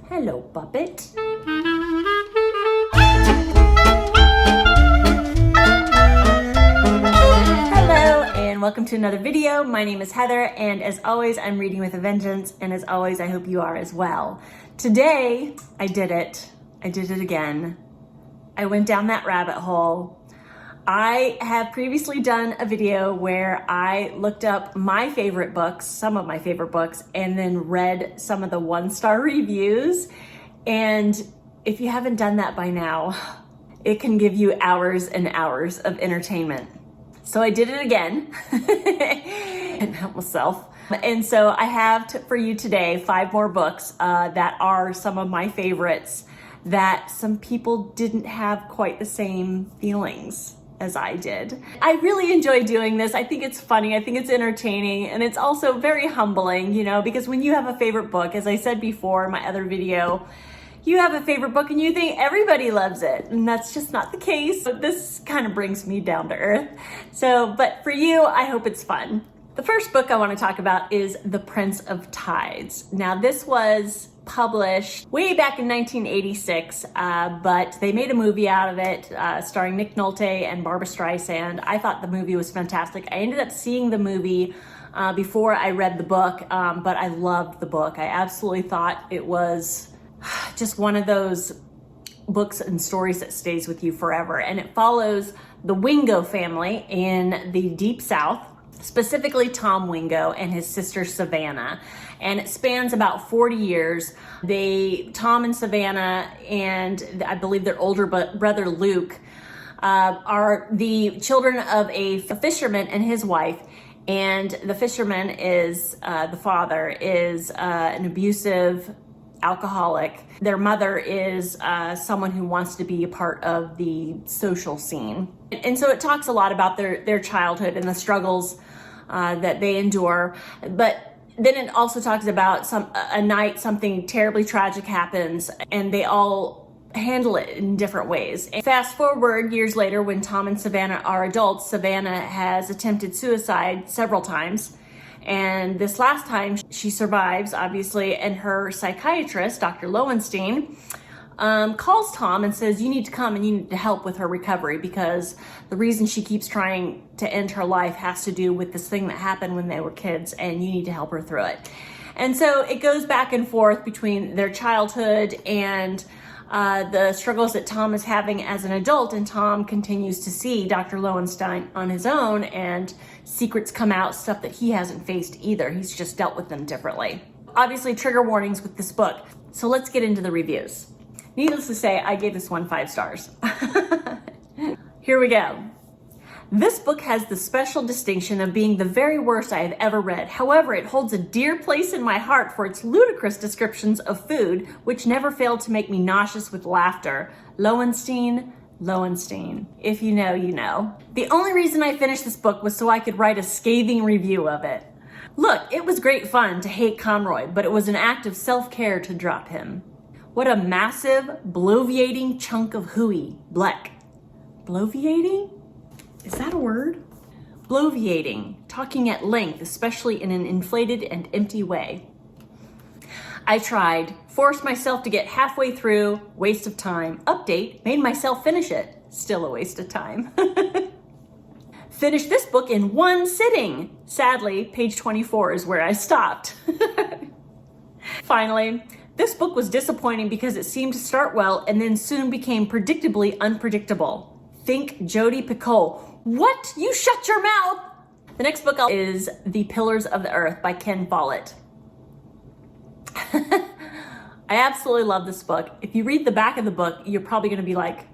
Hello, puppet. Hello, and welcome to another video. My name is Heather, and as always, I'm reading with a vengeance, and as always, I hope you are as well. Today, I did it. I did it again. I went down that rabbit hole. I have previously done a video where I looked up my favorite books, some of my favorite books, and then read some of the one-star reviews. And if you haven't done that by now, it can give you hours and hours of entertainment. So I did it again and help myself. And so I have for you today 5 more books that are some of my favorites that some people didn't have quite the same feelings as I did. I really enjoy doing this. I think it's funny, I think it's entertaining, and it's also very humbling, because when you have a favorite book, as I said before in my other video, you have a favorite book and you think everybody loves it, and that's just not the case. But this kind of brings me down to earth. But for you, I hope it's fun. The first book I want to talk about is The Prince of Tides. Now, this was published way back in 1986, but they made a movie out of it starring Nick Nolte and Barbra Streisand. I thought the movie was fantastic. I ended up seeing the movie before I read the book, but I loved the book. I absolutely thought it was just one of those books and stories that stays with you forever. And it follows the Wingo family in the Deep South, specifically Tom Wingo and his sister Savannah. And it spans about 40 years. Tom and Savannah, and I believe their older brother Luke, are the children of a fisherman and his wife. And the fisherman is, the father is an abusive alcoholic. Their mother is someone who wants to be a part of the social scene. And so it talks a lot about their childhood and the struggles that they endure. But then it also talks about a night something terribly tragic happens, and they all handle it in different ways. And fast forward years later, when Tom and Savannah are adults, Savannah has attempted suicide several times. And this last time she survives, obviously, and her psychiatrist, Dr. Lowenstein, calls Tom and says, you need to come and you need to help with her recovery, because the reason she keeps trying to end her life has to do with this thing that happened when they were kids, and you need to help her through it. And so it goes back and forth between their childhood and the struggles that Tom is having as an adult, and Tom continues to see Dr. Lowenstein on his own, and secrets come out, stuff that he hasn't faced either. He's just dealt with them differently. Obviously, trigger warnings with this book. So let's get into the reviews. Needless to say, I gave this one 5 stars. Here we go. This book has the special distinction of being the very worst I have ever read. However, it holds a dear place in my heart for its ludicrous descriptions of food, which never failed to make me nauseous with laughter. Lowenstein. If you know, you know. The only reason I finished this book was so I could write a scathing review of it. Look, it was great fun to hate Conroy, but it was an act of self-care to drop him. What a massive, bloviating chunk of hooey. Bleck. Bloviating? Is that a word? Bloviating. Talking at length, especially in an inflated and empty way. I tried. Forced myself to get halfway through. Waste of time. Update. Made myself finish it. Still a waste of time. Finished this book in one sitting. Sadly, page 24 is where I stopped. Finally, this book was disappointing because it seemed to start well and then soon became predictably unpredictable. Think Jodi Picoult. What? You shut your mouth! The next book is The Pillars of the Earth by Ken Follett. I absolutely love this book. If you read the back of the book, you're probably going to be like,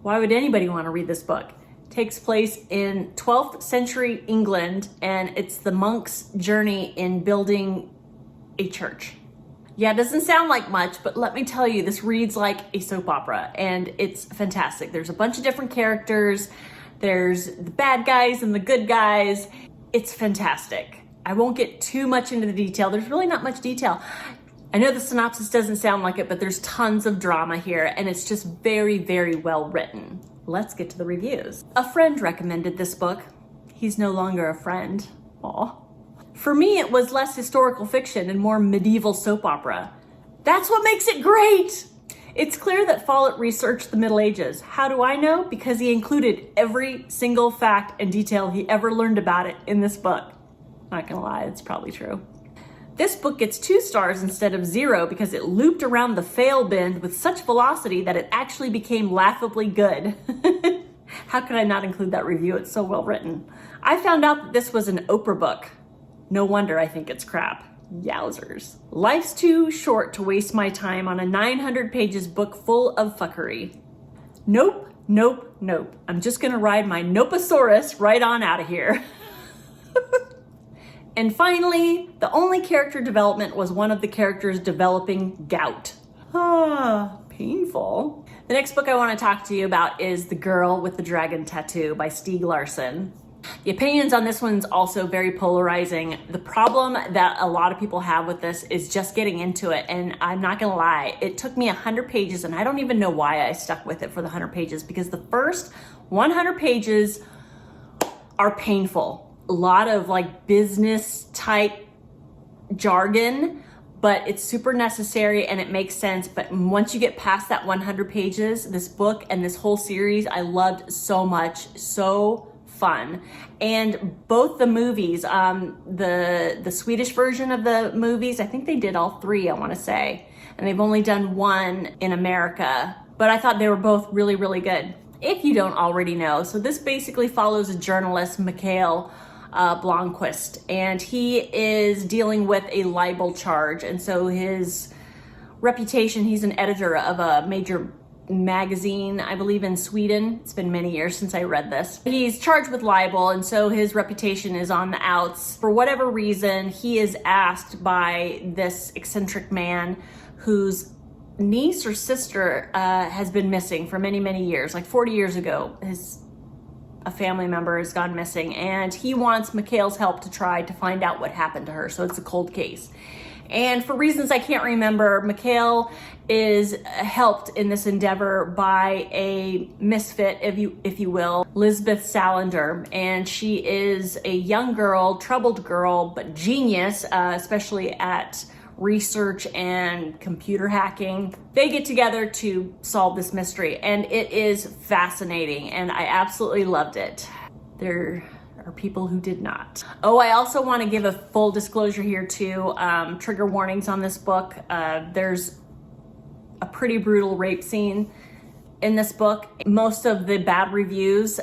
why would anybody want to read this book? It takes place in 12th century England, and it's the monk's journey in building a church. Yeah, it doesn't sound like much, but let me tell you, this reads like a soap opera, and it's fantastic. There's a bunch of different characters. There's the bad guys and the good guys. It's fantastic. I won't get too much into the detail. There's really not much detail. I know the synopsis doesn't sound like it, but there's tons of drama here, and it's just very, very well written. Let's get to the reviews. A friend recommended this book. He's no longer a friend. Aw. For me, it was less historical fiction and more medieval soap opera. That's what makes it great. It's clear that Follett researched the Middle Ages. How do I know? Because he included every single fact and detail he ever learned about it in this book. Not gonna lie, it's probably true. This book gets 2 stars instead of 0 because it looped around the fail bend with such velocity that it actually became laughably good. How could I not include that review? It's so well written. I found out that this was an Oprah book. No wonder I think it's crap. Yowzers. Life's too short to waste my time on a 900 pages book full of fuckery. Nope, nope, nope. I'm just gonna ride my Noposaurus right on out of here. And finally, the only character development was one of the characters developing gout. Ah, painful. The next book I want to talk to you about is The Girl with the Dragon Tattoo by Stieg Larsson. The opinions on this one's also very polarizing. The problem that a lot of people have with this is just getting into it, and I'm not gonna lie, it took me 100 pages, and I don't even know why I stuck with it for the 100 pages, because the first 100 pages are painful. A lot of like business type jargon, but it's super necessary and it makes sense. But once you get past that 100 pages, this book and this whole series I loved so much. So fun. And both the movies, the Swedish version of the movies, I think they did all 3, I want to say, and they've only done 1 in America, but I thought they were both really, really good. If you don't already know, so this basically follows a journalist, Mikael Blomqvist, and he is dealing with a libel charge, and so his reputation, he's an editor of a major magazine, I believe in Sweden. It's been many years since I read this. He's charged with libel, and so his reputation is on the outs. For whatever reason, he is asked by this eccentric man whose niece or sister has been missing for many, many years. Like 40 years ago, a family member has gone missing, and he wants Mikael's help to try to find out what happened to her. So it's a cold case. And for reasons I can't remember, Mikael is helped in this endeavor by a misfit, if you will, Lisbeth Salander. And she is a young girl, troubled girl, but genius, especially at research and computer hacking. They get together to solve this mystery, and it is fascinating, and I absolutely loved it. There are people who did not. Oh, I also want to give a full disclosure here too. Trigger warnings on this book. There's a pretty brutal rape scene in this book. Most of the bad reviews,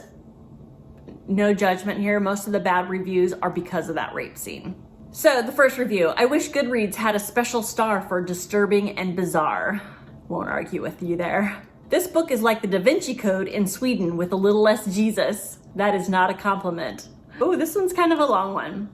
no judgment here, most of the bad reviews are because of that rape scene. So the first review, I wish Goodreads had a special star for disturbing and bizarre. Won't argue with you there. This book is like the Da Vinci Code in Sweden with a little less Jesus. That is not a compliment. Oh, this one's kind of a long one.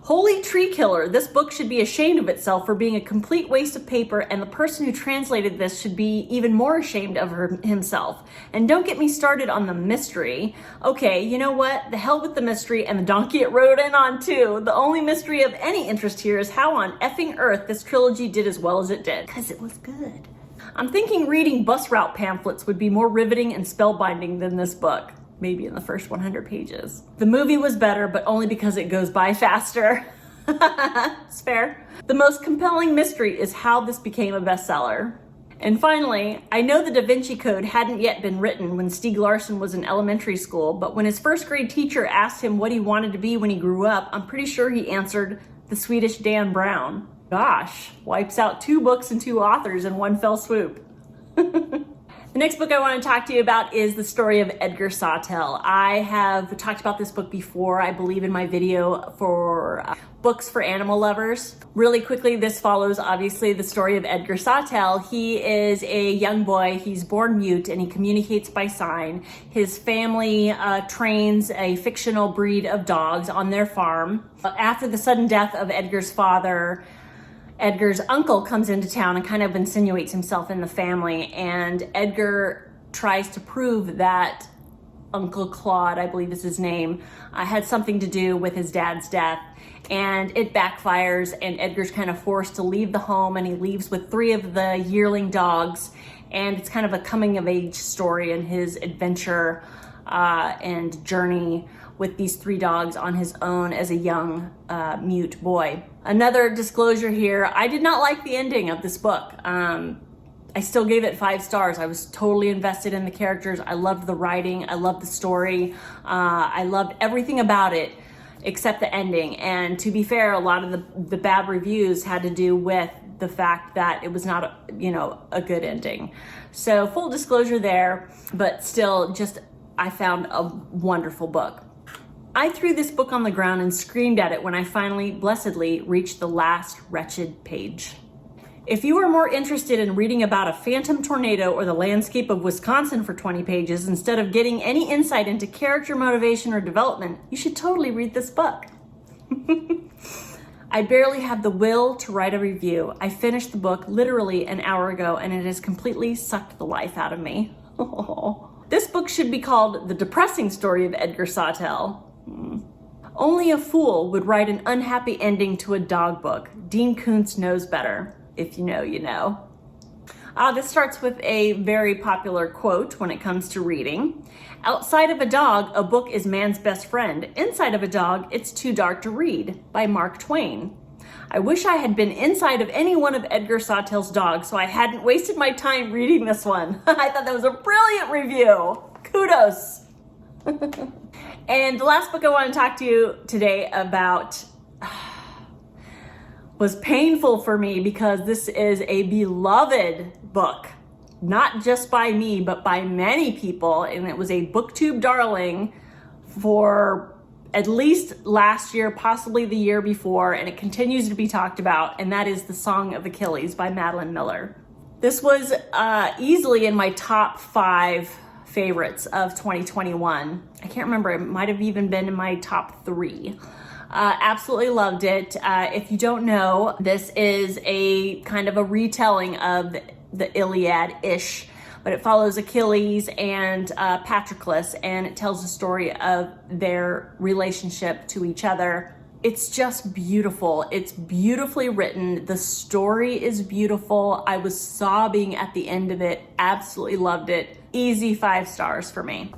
Holy tree killer, this book should be ashamed of itself for being a complete waste of paper, and the person who translated this should be even more ashamed of himself. And don't get me started on the mystery. Okay, you know what? The hell with the mystery and the donkey it rode in on too. The only mystery of any interest here is how on effing earth this trilogy did as well as it did. Because it was good. I'm thinking reading bus route pamphlets would be more riveting and spellbinding than this book. Maybe in the first 100 pages. The movie was better, but only because it goes by faster. It's fair. The most compelling mystery is how this became a bestseller. And finally, I know the Da Vinci Code hadn't yet been written when Stieg Larsson was in elementary school, but when his first grade teacher asked him what he wanted to be when he grew up, I'm pretty sure he answered the Swedish Dan Brown. Gosh, wipes out 2 books and 2 authors in one fell swoop. The next book I want to talk to you about is the story of Edgar Sawtelle. I have talked about this book before, I believe in my video for books for animal lovers. Really quickly, this follows obviously the story of Edgar Sawtelle. He is a young boy, he's born mute and he communicates by sign. His family trains a fictional breed of dogs on their farm. After the sudden death of Edgar's father, Edgar's uncle comes into town and kind of insinuates himself in the family, and Edgar tries to prove that Uncle Claude, I believe is his name, had something to do with his dad's death, and it backfires, and Edgar's kind of forced to leave the home, and he leaves with 3 of the yearling dogs, and it's kind of a coming of age story in his adventure and journey with these 3 dogs on his own as a young mute boy. Another disclosure here, I did not like the ending of this book. I still gave it 5 stars. I was totally invested in the characters. I loved the writing. I loved the story. I loved everything about it except the ending. And to be fair, a lot of the bad reviews had to do with the fact that it was not a good ending. So full disclosure there, but still just, I found a wonderful book. I threw this book on the ground and screamed at it when I finally, blessedly, reached the last wretched page. If you are more interested in reading about a phantom tornado or the landscape of Wisconsin for 20 pages instead of getting any insight into character motivation or development, you should totally read this book. I barely have the will to write a review. I finished the book literally an hour ago and it has completely sucked the life out of me. This book should be called The Depressing Story of Edgar Sawtelle. Only a fool would write an unhappy ending to a dog book. Dean Koontz knows better. If you know, you know. This starts with a very popular quote when it comes to reading. Outside of a dog, a book is man's best friend. Inside of a dog, it's too dark to read, by Mark Twain. I wish I had been inside of any one of Edgar Sawtelle's dogs so I hadn't wasted my time reading this one. I thought that was a brilliant review. Kudos. And the last book I want to talk to you today about was painful for me because this is a beloved book, not just by me, but by many people. And it was a BookTube darling for at least last year, possibly the year before, and it continues to be talked about, and that is The Song of Achilles by Madeline Miller. This was easily in my top 5 favorites of 2021. I can't remember, it might have even been in my top 3. Absolutely loved it. If you don't know, this is a kind of a retelling of the Iliad-ish, but it follows Achilles and Patroclus, and it tells the story of their relationship to each other. It's just beautiful. It's beautifully written. The story is beautiful. I was sobbing at the end of it. Absolutely loved it. Easy 5 stars for me.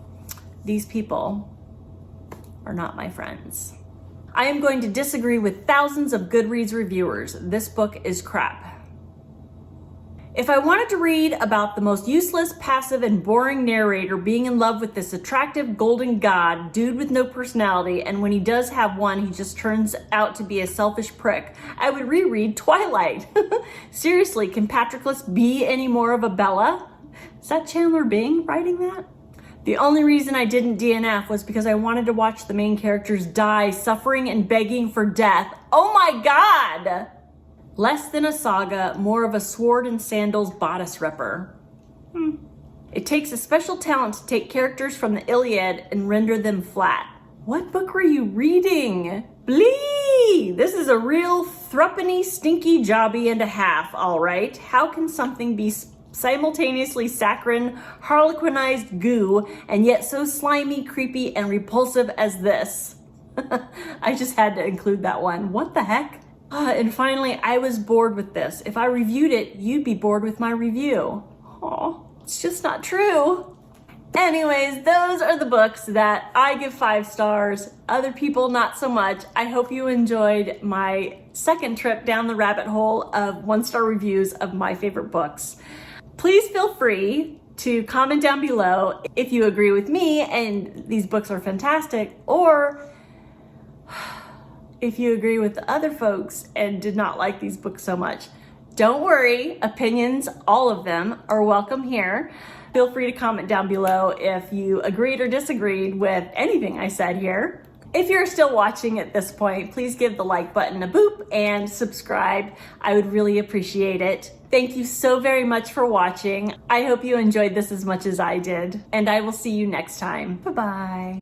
These people are not my friends. I am going to disagree with thousands of Goodreads reviewers. This book is crap. If I wanted to read about the most useless, passive, and boring narrator being in love with this attractive golden god, dude with no personality, and when he does have one, he just turns out to be a selfish prick, I would reread Twilight. Seriously, can Patroclus be any more of a Bella? Is that Chandler Bing writing that? The only reason I didn't DNF was because I wanted to watch the main characters die, suffering and begging for death. Oh my God! Less than a saga, more of a sword and sandals bodice ripper. It takes a special talent to take characters from the Iliad and render them flat. What book were you reading? Blee! This is a real thruppeny, stinky jobby and a half, all right. How can something be simultaneously saccharine, harlequinized goo, and yet so slimy, creepy, and repulsive as this? I just had to include that one. What the heck? And finally, I was bored with this. If I reviewed it, you'd be bored with my review. Oh, it's just not true. Anyways, those are the books that I give 5 stars. Other people, not so much. I hope you enjoyed my second trip down the rabbit hole of 1-star reviews of my favorite books. Please feel free to comment down below if you agree with me and these books are fantastic, or if you agree with the other folks and did not like these books so much. Don't worry, opinions, all of them, are welcome here. Feel free to comment down below if you agreed or disagreed with anything I said here. If you're still watching at this point, please give the like button a boop and subscribe. I would really appreciate it. Thank you so very much for watching. I hope you enjoyed this as much as I did, and I will see you next time. Bye-bye.